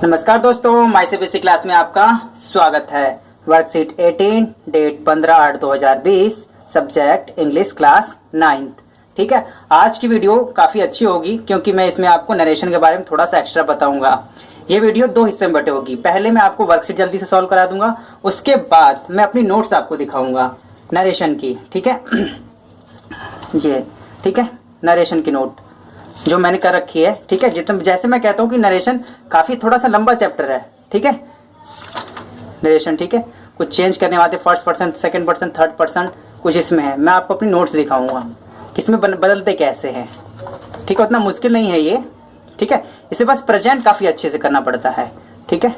नमस्कार दोस्तों, माईसीबीएसई क्लास में आपका स्वागत है। Worksheet 18 date 15/8/2020 subject English class 9th। ठीक है, आज की वीडियो काफ़ी अच्छी होगी क्योंकि मैं इसमें आपको नरेशन के बारे में थोड़ा सा एक्स्ट्रा बताऊंगा। ये वीडियो दो हिस्से में बटे होगी। पहले मैं आपको वर्कशीट जल्दी से सॉल्व करा दूंगा, उसके बाद मैं अपनी नोट्स आपको दिखाऊंगा नरेशन की। ठीक है ये ठीक है, नरेशन की नोट जो मैंने कर रखी है। ठीक है, जितना जैसे मैं कहता हूँ कि नरेशन काफ़ी थोड़ा सा लंबा चैप्टर है। ठीक है, नरेशन ठीक है, कुछ चेंज करने वाले first person, second person, third person कुछ इसमें है। मैं आपको अपनी नोट्स दिखाऊंगा कि इसमें बदलते कैसे हैं। ठीक है, उतना मुश्किल नहीं है ये। ठीक है, इसे बस प्रेजेंट काफ़ी अच्छे से करना पड़ता है। ठीक है,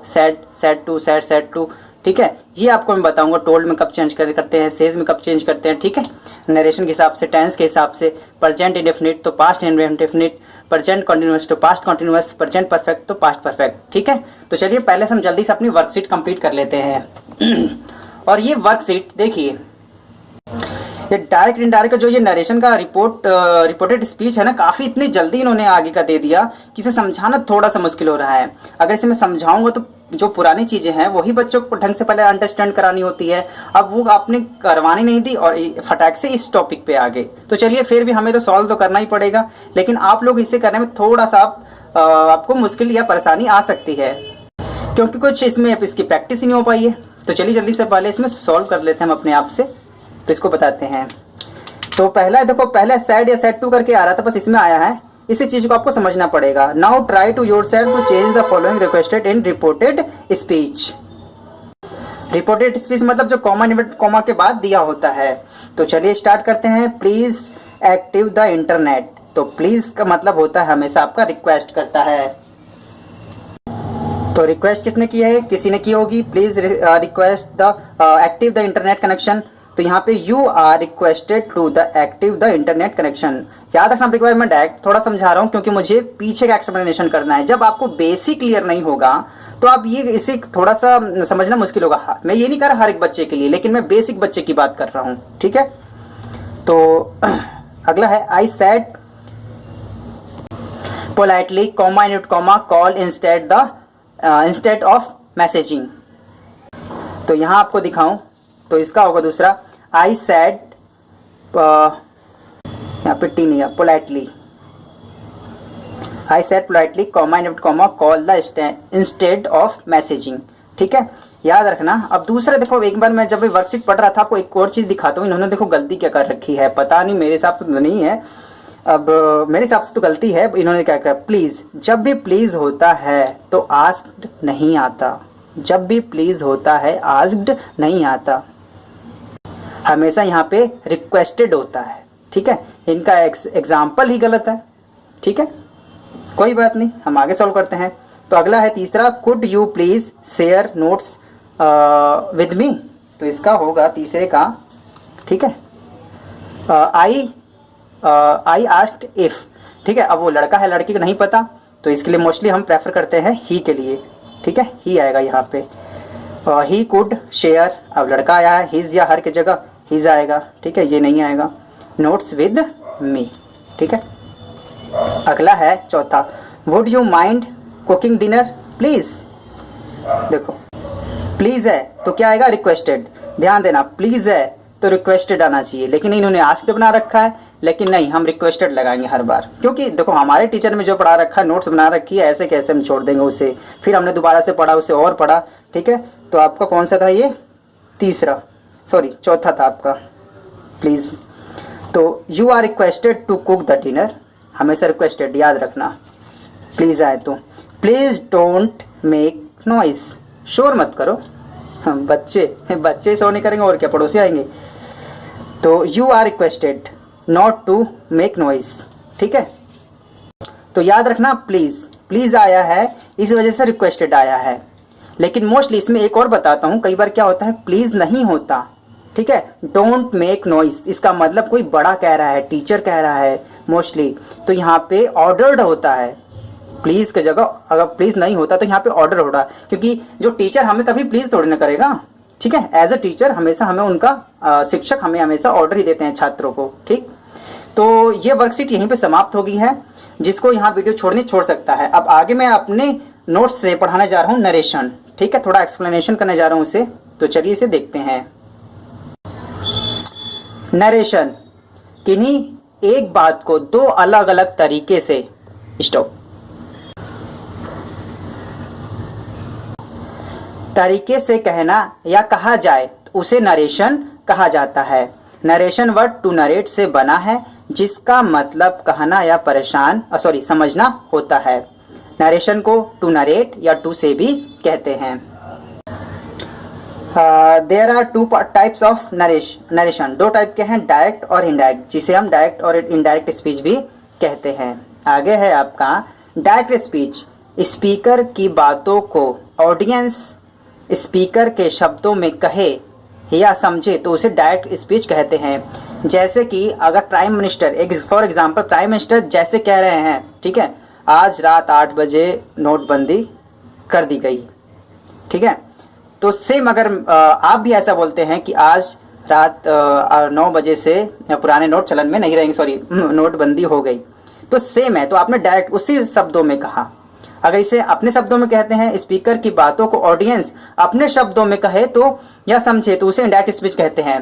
सेड टू सेड टू। ठीक है, ये आपको मैं बताऊंगा टोल्ड में कब चेंज करते हैं, सेज में कब चेंज करते हैं। ठीक है, नरेशन के हिसाब से, टेंस के हिसाब से, प्रेजेंट इंडेफिनिट तो पास्ट इंडेफिनिट, प्रेजेंट कंटिन्यूअस तो पास्ट कंटिन्यूअस, प्रेजेंट परफेक्ट तो पास्ट परफेक्ट। ठीक है, तो चलिए पहले से हम जल्दी से अपनी वर्कशीट कंप्लीट कर लेते हैं। और ये वर्कशीट देखिए, ये डायरेक्ट इनडायरेक्ट जो ये नरेशन का रिपोर्टेड स्पीच है ना, काफ़ी इतनी जल्दी इन्होंने आगे का दे दिया कि इसे समझाना थोड़ा सा मुश्किल हो रहा है। अगर इसे मैं समझाऊंगा तो जो पुरानी चीज़ें हैं वही बच्चों को ढंग से पहले अंडरस्टैंड करानी होती है। अब वो आपने करवानी नहीं दी और फटाक से इस टॉपिक पे आ गए। तो चलिए फिर भी हमें तो सॉल्व तो करना ही पड़ेगा, लेकिन आप लोग इसे करने में थोड़ा सा आपको मुश्किल या परेशानी आ सकती है क्योंकि कुछ इसमें इसकी प्रैक्टिस ही नहीं हो पाई है। तो चलिए जल्दी से पहले इसमें सॉल्व कर लेते हैं हम अपने आप से। तो इसको बताते हैं। तो पहला देखो, पहले सेड या सेड टू करके आ रहा था, बस इसमें आया है। इसी चीज को आपको समझना पड़ेगा। Now try to yourself to change the following requested in reported speech. Reported speech मतलब जो कॉमा कॉमा के बाद दिया होता है। तो चलिए स्टार्ट करते हैं। Please active the internet. तो प्लीज का मतलब होता है हमेशा आपका रिक्वेस्ट करता है। तो रिक्वेस्ट किसने की है? किसी ने की होगी। Please request the active the internet connection. तो यहाँ पे you are requested to the active the internet connection. याद रखना रिक्वायरमेंट डायरेक्ट थोड़ा समझा रहा हूँ क्योंकि मुझे पीछे का एक्सप्लेनेशन करना है। जब आपको बेसिक क्लियर नहीं होगा तो आप ये इसे थोड़ा सा समझना मुश्किल होगा। मैं ये नहीं कर रहा हर एक बच्चे के लिए, लेकिन मैं बेसिक बच्चे की बात कर रहा हूँ। ठीक है, तो अगला है I said politely comma in comma call instead of messaging. तो यहाँ आपको दिखाऊं तो इसका होगा दूसरा आई सेड, यहाँ पे टी नहीं है, politely. I said politely comma in comma call the instead of messaging. ठीक है, याद रखना। अब दूसरा देखो, एक बार मैं जब वर्कशीट पढ़ रहा था आपको एक और चीज़ दिखाता हूँ। इन्होंने देखो गलती क्या कर रखी है, पता नहीं, मेरे हिसाब से तो नहीं है। अब मेरे हिसाब से तो गलती है। इन्होंने क्या करा, प्लीज़, जब भी प्लीज़ होता है तो आस्क्ड नहीं आता। जब भी प्लीज़ होता है आस्क्ड नहीं आता, हमेशा यहाँ पे रिक्वेस्टेड होता है। ठीक है, इनका एग्जाम्पल ही गलत है। ठीक है, कोई बात नहीं, हम आगे सॉल्व करते हैं। तो अगला है तीसरा, could you please share notes with me. तो इसका होगा तीसरे का, ठीक है, आई आस्क्ड इफ। ठीक है, अब वो लड़का है, लड़की को नहीं पता, तो इसके लिए मोस्टली हम प्रेफर करते हैं ही के लिए। ठीक है, ही आएगा यहाँ पे। ही कुड शेयर, अब लड़का आया है, हिज या हर की जगह हिज आएगा। ठीक है, ये नहीं आएगा। Notes with me. ठीक है, अगला है चौथा, would you mind cooking dinner please. देखो प्लीज है तो क्या आएगा, रिक्वेस्टेड। ध्यान देना, प्लीज है तो रिक्वेस्टेड आना चाहिए, लेकिन इन्होंने आस्क्ड बना रखा है। लेकिन नहीं, हम रिक्वेस्टेड लगाएंगे हर बार, क्योंकि देखो हमारे टीचर में जो पढ़ा रखा है, नोट्स बना रखी है, ऐसे कैसे हम छोड़ देंगे उसे। फिर हमने दोबारा से पढ़ा, उसे और पढ़ा। ठीक है, तो आपका कौन सा था ये, तीसरा, सॉरी चौथा था आपका, प्लीज। तो you are requested to cook the dinner, हमेशा रिक्वेस्टेड, याद रखना। प्लीज आए तो प्लीज डोंट मेक नॉइज, शोर मत करो। हम बच्चे शोर नहीं करेंगे और क्या, पड़ोसी आएंगे। तो you are requested not to make noise. ठीक है, तो याद रखना, प्लीज आया है, इस वजह से रिक्वेस्टेड आया है। लेकिन मोस्टली इसमें एक और बताता हूँ, कई बार क्या होता है, प्लीज नहीं होता। ठीक है, डोंट मेक नॉइज, इसका मतलब कोई बड़ा कह रहा है, टीचर कह रहा है मोस्टली, तो यहाँ पे ऑर्डर्ड होता है। प्लीज की जगह अगर प्लीज नहीं होता तो यहाँ पे ऑर्डर होगा, क्योंकि जो टीचर हमें कभी प्लीज थोड़ी ना करेगा। ठीक है, एज अ टीचर हमेशा हमें उनका शिक्षक हमें हमेशा ऑर्डर ही देते हैं छात्रों को। ठीक, तो ये वर्कशीट यहीं पे समाप्त हो गई है। जिसको यहाँ वीडियो छोड़ सकता है। अब आगे मैं अपने नोट्स से पढ़ाने जा रहा हूँ नरेशन, ठीक है, थोड़ा एक्सप्लेनेशन करने जा रहा हूँ उसे, तो चलिए इसे देखते हैं। नरेशन, किन्हीं एक बात को दो अलग अलग तरीके से तरीके से कहना या कहा जाए तो उसे नरेशन कहा जाता है। नरेशन वर्ड टू नरेट से बना है, जिसका मतलब कहना या समझना होता है। नरेशन को टू नरेट या टू से भी कहते हैं। There are two types of narration, दो टाइप के हैं, डायरेक्ट और इनडायरेक्ट, जिसे हम डायरेक्ट और इनडायरेक्ट स्पीच भी कहते हैं। आगे है आपका डायरेक्ट स्पीच, स्पीकर की बातों को ऑडियंस स्पीकर के शब्दों में कहे या समझे तो उसे डायरेक्ट स्पीच कहते हैं। जैसे कि अगर prime minister, for example prime minister जैसे कह रहे हैं, ठीक है, आज रात 8 बजे नोटबंदी कर दी गई, ठीक है, तो सेम अगर आप भी ऐसा बोलते हैं कि आज रात 9 बजे से पुराने नोट चलन में नहीं रहेंगे, नोटबंदी हो गई, तो सेम है, तो आपने डायरेक्ट उसी शब्दों में कहा। अगर इसे अपने शब्दों में कहते हैं, स्पीकर की बातों को ऑडियंस अपने शब्दों में कहे तो या समझे तो उसे इनडायरेक्ट स्पीच कहते हैं।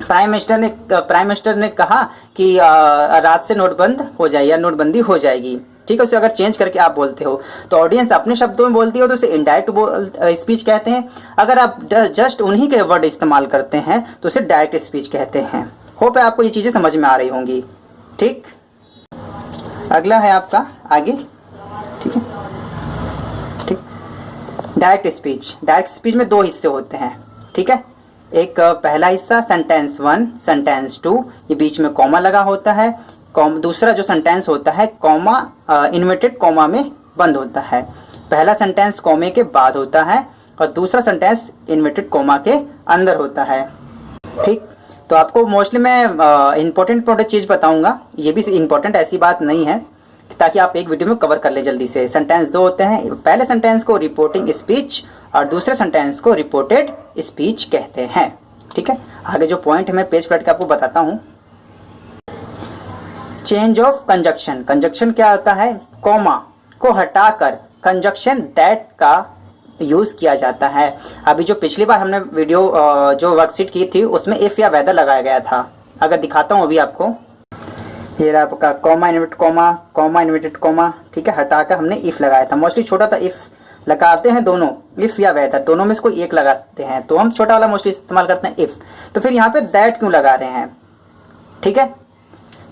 प्राइम मिनिस्टर ने कहा कि रात से नोट बंद हो जाए या नोटबंदी हो जाएगी, ठीक है, उसे अगर चेंज करके आप बोलते हो तो ऑडियंस अपने शब्दों में बोलती हो तो उसे इनडायरेक्ट स्पीच कहते हैं। अगर आप जस्ट उन्हीं के वर्ड इस्तेमाल करते हैं तो उसे डायरेक्ट स्पीच कहते हैं। होप है आपको ये चीज़ें समझ में आ रही होंगी। ठीक, अगला है आपका आगे, ठीक है, ठीक, डायरेक्ट स्पीच। डायरेक्ट स्पीच में दो हिस्से होते हैं, ठीक है, एक पहला हिस्सा सेंटेंस 1, सेंटेंस 2, ये बीच में कॉमा लगा होता है। दूसरा जो सेंटेंस होता है कॉमा इन्वर्टेड कॉमा में बंद होता है। पहला सेंटेंस कॉमे के बाद होता है और दूसरा सेंटेंस इन्वर्टेड कॉमा के अंदर होता है। ठीक, तो आपको मोस्टली मैं इंपॉर्टेंट चीज़ बताऊंगा, ये भी इंपॉर्टेंट ऐसी बात नहीं है, ताकि आप एक वीडियो में कवर कर ले जल्दी से। सेंटेंस दो होते हैं, पहले सेंटेंस को रिपोर्टिंग स्पीच और दूसरे सेंटेंस को रिपोर्टेड स्पीच कहते हैं। ठीक है, आगे जो पॉइंट है मैं पेज पलट के आपको बताता हूँ। चेंज ऑफ कंजक्शन, कंजक्शन क्या होता है, कॉमा को हटाकर कंजक्शन दैट का यूज किया जाता है। अभी जो पिछली बार हमने वीडियो जो वर्कशीट की थी उसमें इफ या वेदर लगाया गया था, अगर दिखाता हूँ अभी आपको, ये रहा आपका comma inverted comma, comma inverted comma, ठीक है, हटाकर हमने इफ लगाया था। मोस्टली छोटा था, इफ लगाते हैं दोनों, इफ या वेदर दोनों में से कोई एक लगाते हैं, तो हम छोटा वाला मोस्टली इस्तेमाल करते हैं इफ। तो फिर यहाँ पे दैट क्यों लगा रहे हैं, ठीक है,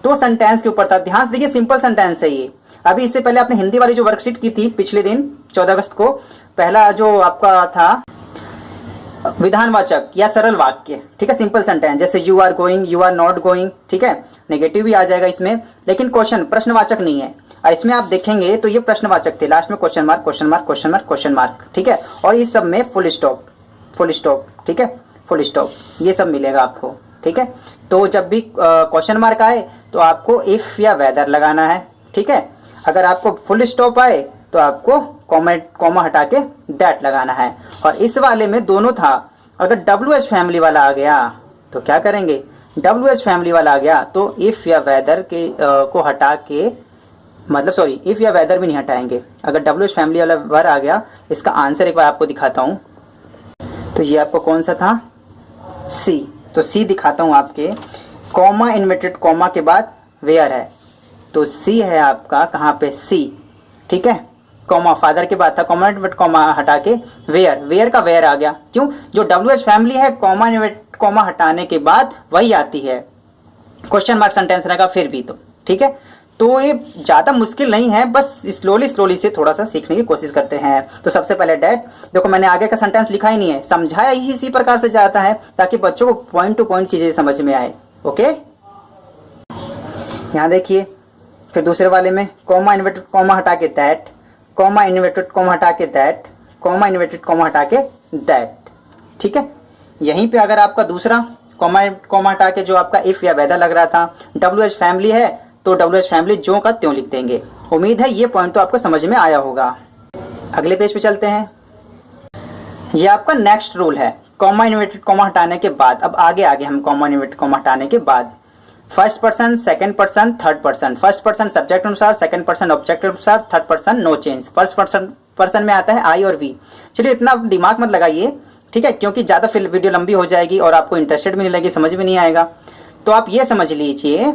तो सेंटेंस के ऊपर था, ध्यान से देखिए, सिंपल सेंटेंस है ये। अभी इससे पहले आपने हिंदी वाली जो वर्कशीट की थी पिछले दिन 14 अगस्त को, पहला जो आपका था विधानवाचक या सरल वाक्य, ठीक है, सिंपल सेंटेंस, जैसे you are going, you are not going, ठीक है, नेगेटिव भी आ जाएगा इसमें, लेकिन क्वेश्चन प्रश्नवाचक नहीं है। और इसमें आप देखेंगे तो ये प्रश्नवाचक थे, लास्ट में question mark question mark question mark question mark, ठीक है, और इस सब में फुल स्टॉप, ठीक है, फुल स्टॉप, ये सब मिलेगा आपको। ठीक है, तो जब भी क्वेश्चन मार्क आए तो आपको इफ या वेदर लगाना है। ठीक है, अगर आपको फुल स्टॉप आए तो आपको कॉमा हटा के दैट लगाना है। और इस वाले में दोनों था, अगर WH फैमिली वाला आ गया तो क्या करेंगे, WH फैमिली वाला आ गया तो इफ या वेदर के को हटा के, मतलब इफ या वेदर भी नहीं हटाएंगे। अगर WH फैमिली वाला वर्ड आ गया, इसका आंसर एक बार आपको दिखाता हूँ। तो ये आपको कौन सा था, सी, तो सी दिखाता हूँ आपके, कॉमा इन्वर्टेड कॉमा के बाद वेयर है, तो सी है आपका कहाँ पे, सी, ठीक है, कॉमा फादर के बाद था, कॉमा इन्वर्टेड कॉमा हटा के वेयर, वेयर का वेयर आ गया, क्यों, जो WH फैमिली है कॉमा इन्वर्टेड कॉमा हटाने के बाद वही आती है, क्वेश्चन मार्क सेंटेंस रहेगा फिर भी, तो ठीक है, तो ये ज़्यादा मुश्किल नहीं है, बस स्लोली से थोड़ा सा सीखने की कोशिश करते हैं। तो सबसे पहले डैट, देखो मैंने आगे का सेंटेंस लिखा ही नहीं है, समझाया ही इसी प्रकार से जाता है ताकि बच्चों को पॉइंट टू पॉइंट चीज़ें समझ में आए। ओके, यहाँ देखिए, फिर दूसरे वाले में कॉमा इन्वर्टेड कॉमा हटा के दैट, कॉमा इन्वर्टेड कॉमा हटा के दैट, कॉमा इन्वर्टेड कॉमा हटा के दैट, ठीक है। यहीं पे अगर आपका दूसरा कॉमा हटा के जो आपका इफ या वेदर लग रहा था, WH फैमिली है तो WH फैमिली जो का त्यों लिख देंगे। उम्मीद है ये पॉइंट तो आपको समझ में आया होगा। अगले पेज पे चलते हैं, ये आपका नेक्स्ट रूल है, कॉमा इन्वर्टेड कॉमा हटाने के बाद, अब आगे हम कॉमा इन्वर्टेड कॉमा हटाने के बाद first person, second person, third person, first person subject अनुसार, सेकंड पर्सन ऑब्जेक्ट अनुसार, third person no change. First person person में आता है आई और वी। चलिए इतना दिमाग मत लगाइए, ठीक है, क्योंकि ज़्यादा फिर वीडियो लंबी हो जाएगी और आपको इंटरेस्टेड भी नहीं लगेगी, समझ में नहीं आएगा। तो आप ये समझ लीजिए,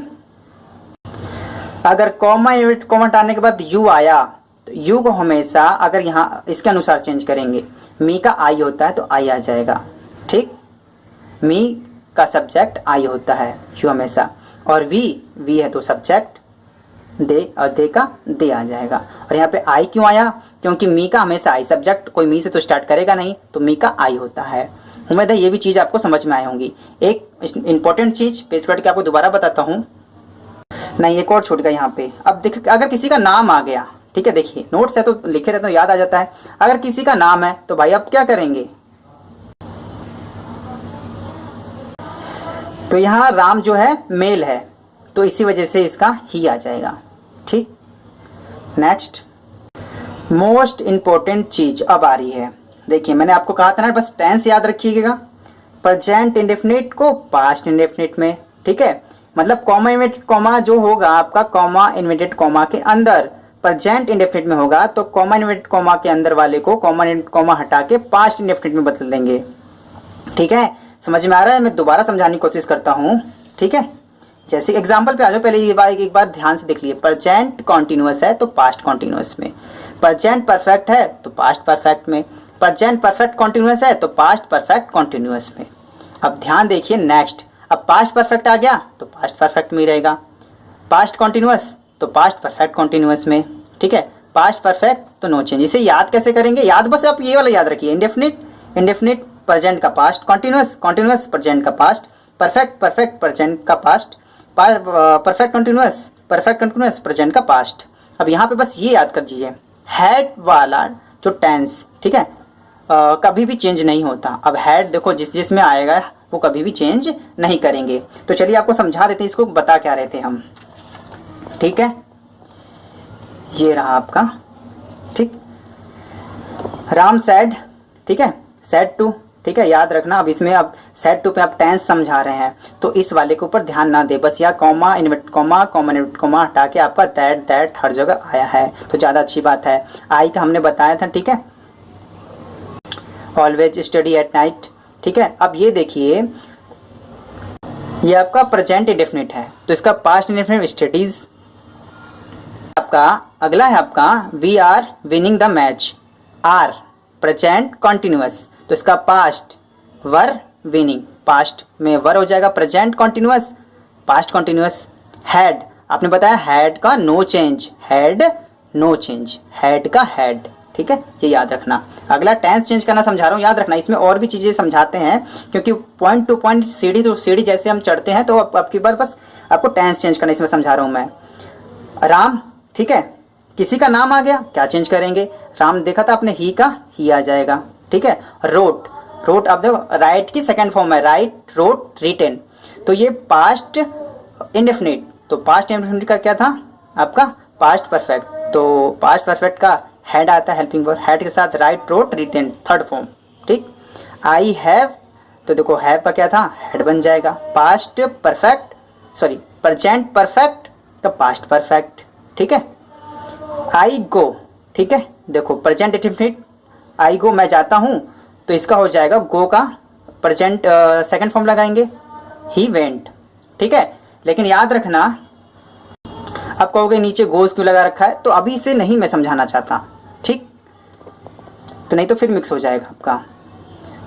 अगर कॉमा इन्वर्टेड कॉमा हटाने के बाद यू आया तो यू को हमेशा अगर यहाँ इसके अनुसार चेंज करेंगे, मी का आई होता है तो आई आ जाएगा, ठीक, मी का सब्जेक्ट आई होता है यू हमेशा, और वी है तो सब्जेक्ट दे, और दे का दे आ जाएगा। और यहाँ पे आई क्यों आया, क्योंकि मी का हमेशा आई, सब्जेक्ट कोई मी से तो स्टार्ट करेगा नहीं, तो मी का आई होता है। उम्मीद है ये भी चीज़ आपको समझ में आई होंगी। एक इंपॉर्टेंट चीज़ पेज पलट के आपको दोबारा बताता हूँ, नहीं एक और छूट गया यहाँ पे। अब देख, अगर किसी का नाम आ गया, ठीक है, देखिए नोट्स है तो लिखे रहते हो, याद आ जाता है। अगर किसी का नाम है तो भाई आप क्या करेंगे, तो यहाँ राम जो है मेल है तो इसी वजह से इसका ही आ जाएगा, ठीक। नेक्स्ट मोस्ट इंपॉर्टेंट चीज अब आ रही है। देखिए मैंने आपको कहा था ना, बस टेंस याद रखिएगा, प्रेजेंट इंडेफिनिट को पास्ट इंडेफिनिट में, ठीक है, मतलब कॉमा इन्वर्टेड कॉमा जो होगा आपका कॉमा इन्वर्टेड कॉमा के अंदर प्रेजेंट इंडेफिनिट में होगा, तो कॉमा इन्वर्टेड कॉमा के अंदर वाले को कॉमा इन्वर्टेड कॉमा हटा के पास्ट इंडेफिनिट में बदल देंगे, ठीक है। समझ में आ रहा है, मैं दोबारा समझाने की कोशिश करता हूँ, ठीक है। जैसे एग्जाम्पल पे आ जाओ, पहले ये बात एक बार ध्यान से देख लिए, प्रेजेंट कॉन्टिन्यूअस है तो पास्ट कॉन्टिन्यूअस में, प्रेजेंट परफेक्ट है तो पास्ट परफेक्ट में, प्रेजेंट परफेक्ट कॉन्टिन्यूअस है तो पास्ट परफेक्ट कॉन्टिन्यूअस में। अब ध्यान देखिए नेक्स्ट, अब पास्ट परफेक्ट आ गया तो पास्ट परफेक्ट में ही रहेगा, पास्ट कॉन्टिन्यूअस तो पास्ट परफेक्ट कॉन्टिन्यूअस में, ठीक है, पास्ट परफेक्ट तो नो चेंज। इसे याद कैसे करेंगे, याद बस आप ये वाला याद रखिए, इंडेफिनिट इंडेफिनिट प्रेजेंट का पास्ट, कॉन्टिन्यूअस कॉन्टिन्यूअस प्रेजेंट का पास्ट, परफेक्ट परफेक्ट प्रेजेंट का पास्ट, परफेक्ट कंटिन्यूअस प्रेजेंट का पास्ट। अब यहाँ पे बस ये याद कर दीजिए, हैड वाला जो टेंस, ठीक है, कभी भी चेंज नहीं होता। अब हैड देखो जिस में आएगा वो कभी भी चेंज नहीं करेंगे। तो चलिए आपको समझा देते हैं, इसको बता क्या रहे थे हम, ठीक है। ये रहा आपका, ठीक, राम सैड, ठीक है, सैड टू, ठीक है, याद रखना। अब इसमें अब सेट टू पे आप टेंस समझा रहे हैं तो इस वाले के ऊपर ध्यान ना दे, बस यहाँ comma invert comma comma invert comma हटा के आपका दैट हर जगह आया है तो ज़्यादा अच्छी बात है। आई का हमने बताया था, ठीक है, ऑलवेज स्टडी एट नाइट, ठीक है। अब ये देखिए ये आपका प्रेजेंट इंडेफिनिट है तो इसका पास्ट इंडेफिनिट स्टडीज। आपका अगला है आपका we are winning the match, are present continuous तो इसका पास्ट वर विनिंग, पास्ट में वर हो जाएगा, present continuous past continuous. Had आपने बताया हैड का no change, had no change, had का हैड, ठीक है, ये याद रखना। अगला टेंस चेंज करना समझा रहा हूँ, याद रखना। इसमें और भी चीजें समझाते हैं क्योंकि पॉइंट टू पॉइंट सीढ़ी तो सीढ़ी जैसे हम चढ़ते हैं तो आपकी बार बस आपको टेंस चेंज करना इसमें समझा रहा हूँ मैं। राम, ठीक है, किसी का नाम आ गया क्या चेंज करेंगे, राम देखा था आपने ही का ही आ जाएगा, ठीक है। रोट, रोट आप देखो राइट की सेकंड फॉर्म है, राइट रोट रिटेन, तो ये पास्ट इंडेफिनिट, तो पास्ट इंडेफिनिट का क्या था आपका पास्ट परफेक्ट, तो पास्ट परफेक्ट का हैड आता है हेल्पिंग वर्ब, हैड के साथ write wrote written third form, ठीक। आई हैव तो देखो हैव का क्या था हैड बन जाएगा, past perfect sorry present perfect का पास्ट परफेक्ट, ठीक है। आई गो, ठीक है, देखो प्रेजेंट इंडेफिनिट आई गो मैं जाता हूं तो इसका हो जाएगा गो का प्रेजेंट सेकंड फॉर्म लगाएंगे ही वेंट, ठीक है। लेकिन याद रखना आप कहोगे नीचे गोज क्यों लगा रखा है, तो अभी से नहीं मैं समझाना चाहता, ठीक, तो नहीं तो फिर मिक्स हो जाएगा आपका।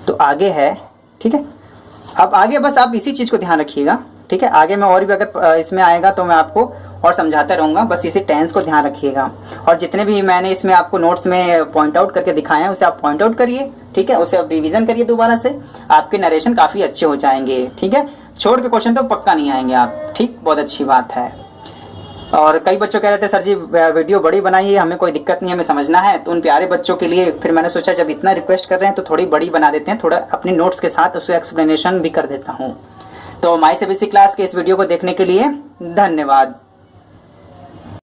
तो आगे है, ठीक है, अब आगे बस आप इसी चीज को ध्यान रखिएगा, ठीक है। आगे मैं और भी अगर इसमें आएगा तो मैं आपको और समझाता रहूँगा, बस इसी टेंस को ध्यान रखिएगा। और जितने भी मैंने इसमें आपको नोट्स में पॉइंट आउट करके दिखाए हैं उसे आप पॉइंट आउट करिए, ठीक है, उसे आप रिवीजन करिए दोबारा से, आपके नरेशन काफ़ी अच्छे हो जाएंगे, ठीक है। छोड़ के क्वेश्चन तो पक्का नहीं आएंगे आप, ठीक, बहुत अच्छी बात है। और कई बच्चों कह रहे थे सर जी वीडियो बड़ी बनाइए, हमें कोई दिक्कत नहीं, हमें समझना है। तो उन प्यारे बच्चों के लिए फिर मैंने सोचा जब इतना रिक्वेस्ट कर रहे हैं तो थोड़ी बड़ी बना देते हैं, थोड़ा अपने नोट्स के साथ उसे एक्सप्लेनेशन भी कर देता हूँ। तो माई से बेसिक क्लास के इस वीडियो को देखने के लिए धन्यवाद।